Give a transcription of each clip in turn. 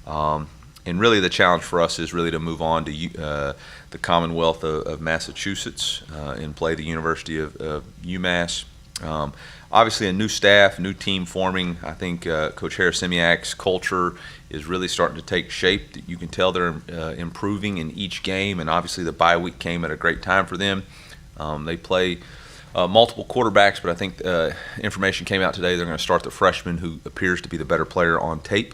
And really the challenge for us is really to move on to the Commonwealth of Massachusetts and play the University of UMass. Obviously a new staff, new team forming. I think Coach Harris-Semiak's culture is really starting to take shape. You can tell they're improving in each game, and obviously the bye week came at a great time for them. They play multiple quarterbacks, but I think information came out today they're going to start the freshman who appears to be the better player on tape.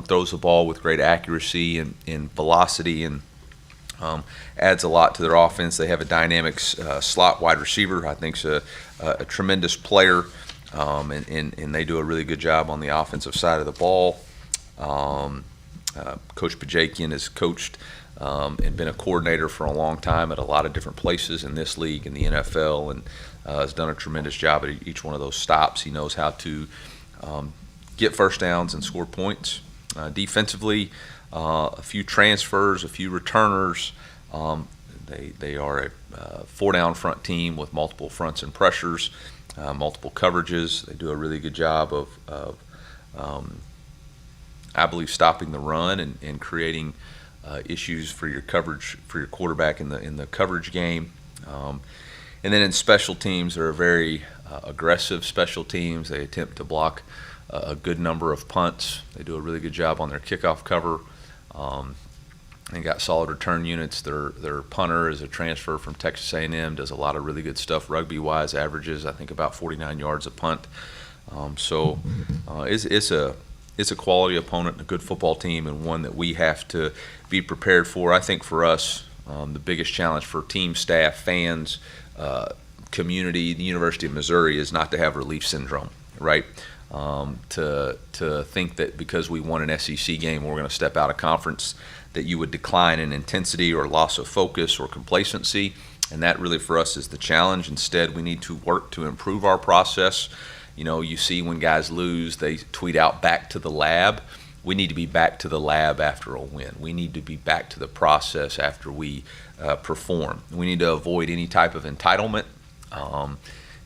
Throws the ball with great accuracy and velocity, and adds a lot to their offense. They have a dynamic slot wide receiver. I think's a tremendous player, and they do a really good job on the offensive side of the ball. Coach Bajakian has coached and been a coordinator for a long time at a lot of different places in this league, in the NFL, and has done a tremendous job at each one of those stops. He knows how to get first downs and score points. Defensively, a few transfers, a few returners. They are a four-down front team with multiple fronts and pressures, multiple coverages. They do a really good job of I believe, stopping the run and creating issues for your coverage, for your quarterback in the coverage game. And then in special teams, they're a very aggressive special teams. They attempt to block a good number of punts. They do a really good job on their kickoff cover. They got solid return units. Their punter is a transfer from Texas A&M, does a lot of really good stuff rugby-wise, averages I think about 49 yards a punt. It's a quality opponent, a good football team, and one that we have to be prepared for. I think for us, the biggest challenge for team, staff, fans, community, the University of Missouri is not to have relief syndrome, right? To think that because we won an SEC game, we're going to step out of conference, that you would decline in intensity or loss of focus or complacency. And that really for us is the challenge. Instead, we need to work to improve our process. You know, you see when guys lose, they tweet out back to the lab. We need to be back to the lab after a win. We need to be back to the process after we perform. We need to avoid any type of entitlement.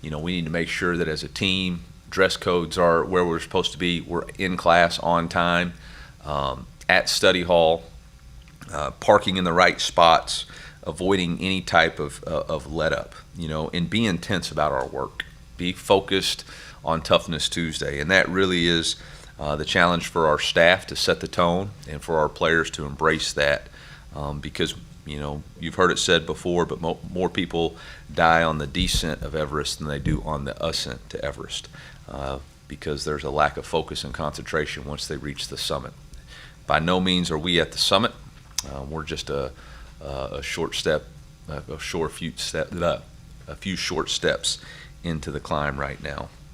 We need to make sure that as a team, dress codes are where we're supposed to be. We're in class on time, at study hall, parking in the right spots, avoiding any type of let up, and be intense about our work. Be focused on Toughness Tuesday, and that really is the challenge for our staff to set the tone and for our players to embrace that, because you've heard it said before, but more people die on the descent of Everest than they do on the ascent to Everest, because there's a lack of focus and concentration once they reach the summit. By no means are we at the summit. We're just a few short steps into the climb right now.